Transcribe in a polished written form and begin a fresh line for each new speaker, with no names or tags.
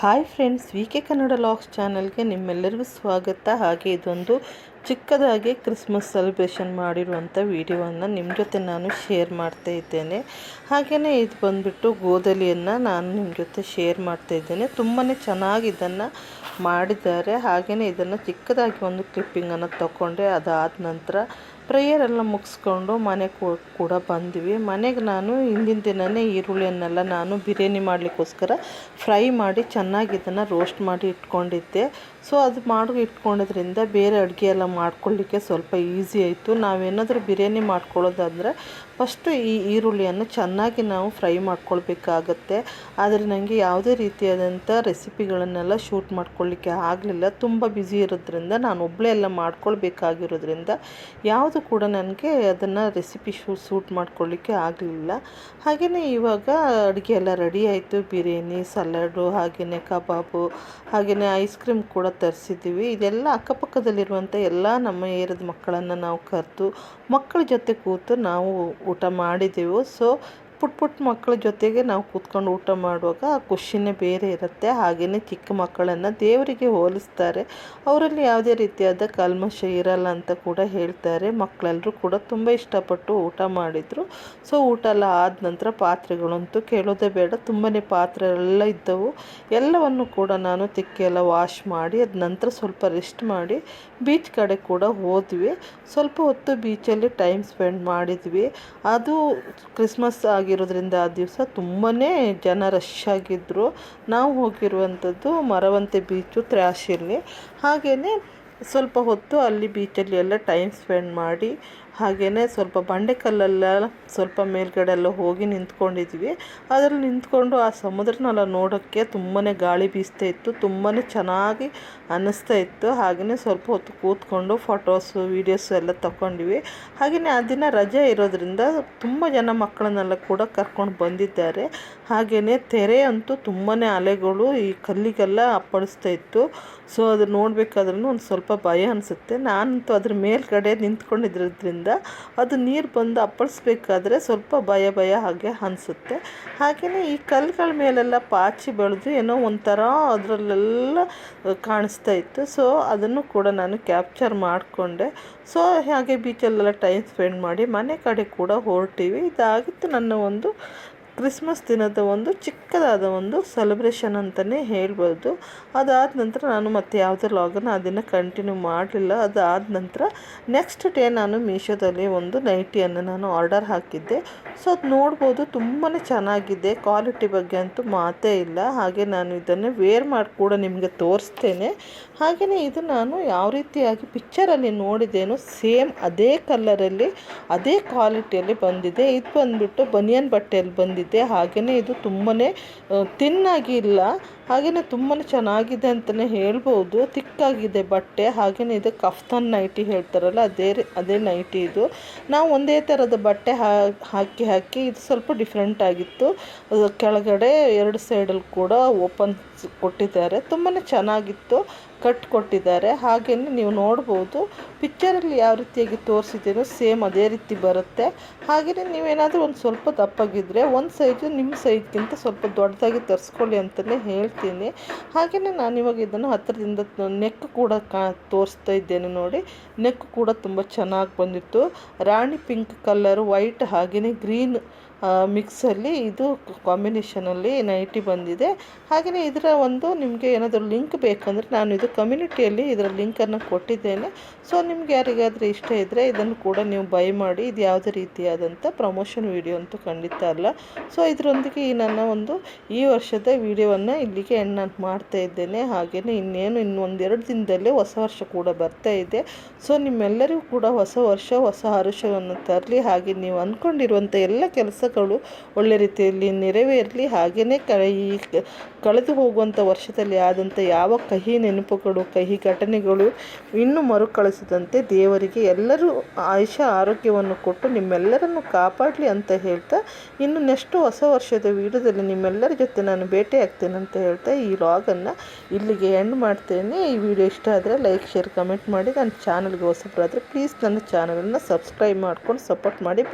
Hi friends, V K Kannada logs ಚಾನಲ್ಗೆ ನಿಮ್ಮೆಲ್ಲರಿಗೂ ಸ್ವಾಗತ. ಹಾಗೆ ಇದೊಂದು ಚಿಕ್ಕದಾಗಿ ಕ್ರಿಸ್ಮಸ್ ಸೆಲೆಬ್ರೇಷನ್ ಮಾಡಿರುವಂಥ ವಿಡಿಯೋವನ್ನು ನಿಮ್ಮ ಜೊತೆ ನಾನು ಶೇರ್ ಮಾಡ್ತಾ ಇದ್ದೇನೆ. ಹಾಗೆಯೇ ಇದು ಬಂದುಬಿಟ್ಟು ಗೋಧಲಿಯನ್ನು ನಾನು ನಿಮ್ಮ ಜೊತೆ ಶೇರ್ ಮಾಡ್ತಾ ಇದ್ದೇನೆ. ತುಂಬಾ ಚೆನ್ನಾಗಿ ಇದನ್ನು ಮಾಡಿದ್ದಾರೆ. ಹಾಗೆಯೇ ಇದನ್ನು ಚಿಕ್ಕದಾಗಿ ಒಂದು ಕ್ಲಿಪ್ಪಿಂಗನ್ನು ತಗೊಂಡೆ. ಅದಾದ ನಂತರ ಪ್ರೇಯರೆಲ್ಲ ಮುಗಿಸ್ಕೊಂಡು ಮನೆಗೆ ಕೂಡ ಬಂದ್ವಿ. ಮನೆಗೆ ನಾನು ಹಿಂದಿನ ದಿನವೇ ಈರುಳ್ಳಿಯನ್ನೆಲ್ಲ ನಾನು ಬಿರಿಯಾನಿ ಮಾಡಲಿಕ್ಕೋಸ್ಕರ ಫ್ರೈ ಮಾಡಿ ಚೆನ್ನಾಗಿ ಇದನ್ನು ರೋಸ್ಟ್ ಮಾಡಿ ಇಟ್ಕೊಂಡಿದ್ದೆ. ಸೊ ಅದು ಮಾಡಿ ಇಟ್ಕೊಂಡಿದ್ರಿಂದ ಬೇರೆ ಅಡುಗೆ ಎಲ್ಲ ಮಾಡ್ಕೊಳ್ಳಿಕ್ಕೆ ಸ್ವಲ್ಪ ಈಸಿ ಆಯಿತು. ನಾವೇನಾದರೂ ಬಿರಿಯಾನಿ ಮಾಡ್ಕೊಳ್ಳೋದಾದರೆ ಫಸ್ಟು ಈ ಈರುಳ್ಳಿಯನ್ನು ಚೆನ್ನಾಗಿ ನಾವು ಫ್ರೈ ಮಾಡ್ಕೊಳ್ಬೇಕಾಗತ್ತೆ. ಆದರೆ ನನಗೆ ಯಾವುದೇ ರೀತಿಯಾದಂಥ ರೆಸಿಪಿಗಳನ್ನೆಲ್ಲ ಶೂಟ್ ಮಾಡ್ಕೊಳ್ಳಿಕ್ಕೆ ಆಗಲಿಲ್ಲ. ತುಂಬ ಬ್ಯುಸಿ ಇರೋದ್ರಿಂದ ನಾನು ಒಬ್ಬಳೇ ಎಲ್ಲ ಮಾಡ್ಕೊಳ್ಬೇಕಾಗಿರೋದ್ರಿಂದ ಯಾವುದು ಕೂಡ ನನಗೆ ಅದನ್ನು ರೆಸಿಪಿ ಶೂಟ್ ಮಾಡ್ಕೊಳ್ಳಿಕ್ಕೆ ಆಗಲಿಲ್ಲ. ಹಾಗೆಯೇ ಇವಾಗ ಅಡುಗೆ ಎಲ್ಲ ರೆಡಿ ಆಯಿತು. ಬಿರಿಯಾನಿ, ಸಲಾಡು, ಹಾಗೆಯೇ ಕಬಾಬು, ಹಾಗೆಯೇ ಐಸ್ ಕ್ರೀಮ್ ಕೂಡ ತರಿಸಿದ್ದೀವಿ. ಇದೆಲ್ಲ ಅಕ್ಕಪಕ್ಕದಲ್ಲಿರುವಂಥ ಎಲ್ಲ ನಮ್ಮ ಏರಿಯಾದ ಮಕ್ಕಳನ್ನು ನಾವು ಕರೆದು ಮಕ್ಕಳ ಜೊತೆ ಕೂತು ನಾವು ಊಟ ಮಾಡಿದೆವು. ಸೊ ಪುಟ್ಟ ಮಕ್ಕಳ ಜೊತೆಗೆ ನಾವು ಕೂತ್ಕೊಂಡು ಊಟ ಮಾಡುವಾಗ ಆ ಖುಷಿನೇ ಬೇರೆ ಇರುತ್ತೆ. ಹಾಗೆಯೇ ಚಿಕ್ಕ ಮಕ್ಕಳನ್ನು ದೇವರಿಗೆ ಹೋಲಿಸ್ತಾರೆ. ಅವರಲ್ಲಿ ಯಾವುದೇ ರೀತಿಯಾದ ಕಲ್ಮಶ ಇರಲ್ಲ ಅಂತ ಕೂಡ ಹೇಳ್ತಾರೆ. ಮಕ್ಕಳೆಲ್ಲರೂ ಕೂಡ ತುಂಬ ಇಷ್ಟಪಟ್ಟು ಊಟ ಮಾಡಿದರು. ಸೊ ಊಟ ಎಲ್ಲ ಆದ ನಂತರ ಪಾತ್ರೆಗಳಂತೂ ಕೇಳೋದೇ ಬೇಡ, ತುಂಬಾ ಪಾತ್ರೆ ಎಲ್ಲ ಇದ್ದವು. ಎಲ್ಲವನ್ನು ಕೂಡ ನಾನು ತಿಕ್ಕಿ ಎಲ್ಲ ವಾಶ್ ಮಾಡಿ ಅದ ನಂತರ ಸ್ವಲ್ಪ ರೆಸ್ಟ್ ಮಾಡಿ ಬೀಚ್ ಕಡೆ ಕೂಡ ಹೋದ್ವಿ. ಸ್ವಲ್ಪ ಹೊತ್ತು ಬೀಚಲ್ಲಿ ಟೈಮ್ ಸ್ಪೆಂಡ್ ಮಾಡಿದ್ವಿ. ಅದು ಕ್ರಿಸ್ಮಸ್ ಆಗಿರೋದ್ರಿಂದ ಆ ದಿವಸ ತುಂಬಾ ಜನ ರಶ್ ಆಗಿದ್ದರು. ನಾವು ಹೋಗಿರುವಂಥದ್ದು ಮರವಂತೆ ಬೀಚು, ತ್ರಾಶಿಯಲ್ಲಿ. ಹಾಗೆಯೇ ಸ್ವಲ್ಪ ಹೊತ್ತು ಅಲ್ಲಿ ಬೀಚಲ್ಲಿ ಎಲ್ಲ ಟೈಮ್ ಸ್ಪೆಂಡ್ ಮಾಡಿ ಹಾಗೆಯೇ ಸ್ವಲ್ಪ ಬಂಡೆಕಲ್ಲೆಲ್ಲ ಸ್ವಲ್ಪ ಮೇಲ್ಗಡೆ ಎಲ್ಲ ಹೋಗಿ ನಿಂತ್ಕೊಂಡಿದ್ವಿ. ಅದರಲ್ಲಿ ನಿಂತ್ಕೊಂಡು ಆ ಸಮುದ್ರನೆಲ್ಲ ನೋಡೋಕ್ಕೆ ತುಂಬಾ ಗಾಳಿ ಬೀಸ್ತಾ ಇತ್ತು. ತುಂಬಾ ಚೆನ್ನಾಗಿ ಅನ್ನಿಸ್ತಾ ಇತ್ತು. ಹಾಗೆಯೇ ಸ್ವಲ್ಪ ಹೊತ್ತು ಕೂತ್ಕೊಂಡು ಫೋಟೋಸು, ವೀಡಿಯೋಸು ಎಲ್ಲ ತಗೊಂಡ್ವಿ. ಹಾಗೆಯೇ ಆ ದಿನ ರಜೆ ಇರೋದ್ರಿಂದ ತುಂಬ ಜನ ಮಕ್ಕಳನ್ನೆಲ್ಲ ಕೂಡ ಕರ್ಕೊಂಡು ಬಂದಿದ್ದಾರೆ. ಹಾಗೆಯೇ ತೆರೆ ಅಂತೂ ತುಂಬಾ ಅಲೆಗಳು ಈ ಕಲ್ಲಿಗೆಲ್ಲ ಅಪ್ಪಳಿಸ್ತಾ ಇತ್ತು. ಸೊ ಅದು ನೋಡಬೇಕಾದ್ರೂ ಒಂದು ಸ್ವಲ್ಪ ಭಯ ಅನಿಸುತ್ತೆ. ನಾನಂತೂ ಅದ್ರ ಮೇಲ್ಗಡೆ ನಿಂತ್ಕೊಂಡಿದ್ರಿಂದ ಅದು ನೀರು ಬಂದು ಅಪ್ಪಳಿಸ್ಬೇಕಾದ್ರೆ ಸ್ವಲ್ಪ ಭಯ ಹಾಗೆ ಅನಿಸುತ್ತೆ. ಹಾಗೆಯೇ ಈ ಕಲ್ಲುಗಳ ಮೇಲೆಲ್ಲ ಪಾಚಿ ಬೆಳೆದು ಏನೋ ಒಂಥರ ಅದರಲ್ಲೆಲ್ಲ ಕಾಣಿಸ್ತಾ ಇತ್ತು. ಸೊ ಅದನ್ನು ಕೂಡ ನಾನು ಕ್ಯಾಪ್ಚರ್ ಮಾಡಿಕೊಂಡೆ. ಸೊ ಹಾಗೆ ಬೀಚಲ್ಲೆಲ್ಲ ಟೈಮ್ ಸ್ಪೆಂಡ್ ಮಾಡಿ ಮನೆ ಕಡೆ ಕೂಡ ಹೊರಟಿವಿ. ಇದಾಗಿತ್ತು ನನ್ನ ಒಂದು ಕ್ರಿಸ್ಮಸ್ ದಿನದ ಒಂದು ಚಿಕ್ಕದಾದ ಒಂದು ಸೆಲೆಬ್ರೇಷನ್ ಅಂತಲೇ ಹೇಳ್ಬೋದು. ಅದಾದ ನಂತರ ನಾನು ಮತ್ತೆ ಯಾವುದೇ ಲಾಗನ್ನು ಅದನ್ನು ಕಂಟಿನ್ಯೂ ಮಾಡಲಿಲ್ಲ. ಅದಾದ ನಂತರ ನೆಕ್ಸ್ಟ್ ಡೇ ನಾನು ಮೀಶೋದಲ್ಲಿ ಒಂದು ನೈಟಿಯನ್ನು ನಾನು ಆರ್ಡರ್ ಹಾಕಿದ್ದೆ. ಸೊ ಅದು ನೋಡ್ಬೋದು, ತುಂಬಾ ಚೆನ್ನಾಗಿದೆ. ಕ್ವಾಲಿಟಿ ಬಗ್ಗೆ ಅಂತೂ ಮಾತೇ ಇಲ್ಲ. ಹಾಗೆ ನಾನು ಇದನ್ನು ವೇರ್ ಮಾಡಿ ಕೂಡ ನಿಮಗೆ ತೋರಿಸ್ತೇನೆ. ಹಾಗೆಯೇ ಇದು ನಾನು ಯಾವ ರೀತಿಯಾಗಿ ಪಿಕ್ಚರಲ್ಲಿ ನೋಡಿದ್ದೇನೋ ಸೇಮ್ ಅದೇ ಕಲರಲ್ಲಿ ಅದೇ ಕ್ವಾಲಿಟಿಯಲ್ಲಿ ಬಂದಿದೆ. ಇದು ಬಂದುಬಿಟ್ಟು ಬನಿಯನ್ ಬಟ್ಟೆಯಲ್ಲಿ ಬಂದಿದೆ. ಹಾಗೆಯೇ ಇದು ತುಂಬಾ ತಿನ್ನಾಗಿ ಇಲ್ಲ, ಹಾಗೆಯೇ ತುಂಬಾ ಚೆನ್ನಾಗಿದೆ ಅಂತಲೇ ಹೇಳ್ಬೋದು. ತಿಕ್ಕಾಗಿದೆ ಬಟ್ಟೆ. ಹಾಗೆಯೇ ಇದು ಕಫ್ತಾನ್ ನೈಟಿ ಹೇಳ್ತಾರಲ್ಲ ಅದೇ ನೈಟಿ ಇದು. ನಾವು ಒಂದೇ ಥರದ ಬಟ್ಟೆ ಹಾಕಿ ಇದು ಸ್ವಲ್ಪ ಡಿಫ್ರೆಂಟ್ ಆಗಿತ್ತು. ಕೆಳಗಡೆ ಎರಡು ಸೈಡಲ್ಲಿ ಕೂಡ ಓಪನ್ ಕೊಟ್ಟಿದ್ದಾರೆ. ತುಂಬಾ ಚೆನ್ನಾಗಿತ್ತು, ಕಟ್ ಕೊಟ್ಟಿದ್ದಾರೆ. ಹಾಗೆಯೇ ನೀವು ನೋಡ್ಬೋದು ಪಿಕ್ಚರಲ್ಲಿ ಯಾವ ರೀತಿಯಾಗಿ ತೋರಿಸಿದ್ದೀನೋ ಸೇಮ್ ಅದೇ ರೀತಿ ಬರುತ್ತೆ. ಹಾಗೆಯೇ ನೀವೇನಾದರೂ ಒಂದು ಸ್ವಲ್ಪ ದಪ್ಪಾಗಿದ್ದರೆ ಒಂದು ಸೈಜು ನಿಮ್ಮ ಸೈಜ್ಗಿಂತ ಸ್ವಲ್ಪ ದೊಡ್ಡದಾಗಿ ತರಿಸ್ಕೊಳ್ಳಿ ಅಂತಲೇ ಹೇಳ್ತೀನಿ. ಹಾಗೆಯೇ ನಾನಿವಾಗ ಇದನ್ನು ಹತ್ತಿರದಿಂದ ನೆಕ್ ಕೂಡ ತೋರಿಸ್ತಾ ಇದ್ದೇನೆ ನೋಡಿ. ನೆಕ್ ಕೂಡ ತುಂಬ ಚೆನ್ನಾಗಿ ಬಂದಿತ್ತು. ರಾಣಿ ಪಿಂಕ್ ಕಲರ್, ವೈಟ್ ಹಾಗೆಯೇ ಗ್ರೀನ್ ಮಿಕ್ಸಲ್ಲಿ ಇದು ಕಾಂಬಿನೇಷನಲ್ಲಿ ನೈಟಿ ಬಂದಿದೆ. ಹಾಗೆಯೇ ಇದರ ಒಂದು ನಿಮಗೆ ಏನಾದರೂ ಲಿಂಕ್ ಬೇಕಂದರೆ ನಾನು ಇದು ಕಮ್ಯುನಿಟಿಯಲ್ಲಿ ಇದರ ಲಿಂಕನ್ನು ಕೊಟ್ಟಿದ್ದೇನೆ. ಸೊ ನಿಮ್ಗೆ ಯಾರಿಗಾದರೂ ಇಷ್ಟ ಇದ್ದರೆ ಇದನ್ನು ಕೂಡ ನೀವು ಬೈ ಮಾಡಿ. ಇದು ಯಾವುದೇ ರೀತಿಯಾದಂಥ ಪ್ರಮೋಷನ್ ವಿಡಿಯೋ ಅಂತೂ ಖಂಡಿತ ಅಲ್ಲ. ಸೊ ಇದರೊಂದಿಗೆ ನನ್ನ ಒಂದು ಈ ವರ್ಷದ ವಿಡಿಯೋವನ್ನು ಇಲ್ಲಿಗೆ ಎಂಡ್ ಮಾಡ್ತಾ ಇದ್ದೇನೆ. ಹಾಗೆಯೇ ಇನ್ನೊಂದೆರಡು ದಿನದಲ್ಲೇ ಹೊಸ ವರ್ಷ ಕೂಡ ಬರ್ತಾ ಇದೆ. ಸೊ ನಿಮ್ಮೆಲ್ಲರಿಗೂ ಕೂಡ ಹೊಸ ವರ್ಷ ಹೊಸ ಹರುಷವನ್ನು ತರಲಿ. ಹಾಗೆ ನೀವು ಅಂದ್ಕೊಂಡಿರುವಂಥ ಎಲ್ಲ ಕೆಲಸಗಳು ಒಳ್ಳೆ ರೀತಿಯಲ್ಲಿ ನೆರವೇರಲಿ. ಹಾಗೆಯೇ ಈ ಕಳೆದು ಹೋಗುವಂಥ ವರ್ಷದಲ್ಲಿ ಆದಂಥ ಯಾವ ಕಹಿ ನೆನಪುಗಳು, ಕಹಿ ಘಟನೆಗಳು ಇನ್ನೂ ಮರುಕಳಿಸದಂತೆ ದೇವರಿಗೆ ಎಲ್ಲರೂ ಆಯುಷ್ಯ ಆರೋಗ್ಯವನ್ನು ಕೊಟ್ಟು ನಿಮ್ಮೆಲ್ಲರನ್ನು ಕಾಪಾಡಲಿ ಅಂತ ಹೇಳ್ತಾ, ಇನ್ನು ನೆಕ್ಸ್ಟ್ ಹೊಸ ವರ್ಷದ ವಿಡಿಯೋದಲ್ಲಿ ನಿಮ್ಮೆಲ್ಲರ ಜೊತೆ ನಾನು ಭೇಟಿ ಆಗ್ತೇನೆ ಅಂತ ಹೇಳ್ತಾ ಈ ವ್ಲಾಗನ್ನು ಇಲ್ಲಿಗೆ ಎಂಡ್ ಮಾಡ್ತೇನೆ. ಈ ವಿಡಿಯೋ ಇಷ್ಟ ಆದರೆ ಲೈಕ್, ಶೇರ್, ಕಮೆಂಟ್ ಮಾಡಿ. ನನ್ನ ಚಾನಲ್ಗೆ ಹೊಸಬರಾದರೆ ಪ್ಲೀಸ್ ನನ್ನ ಚಾನಲನ್ನು ಸಬ್ಸ್ಕ್ರೈಬ್ ಮಾಡ್ಕೊಂಡು ಸಪೋರ್ಟ್ ಮಾಡಿ.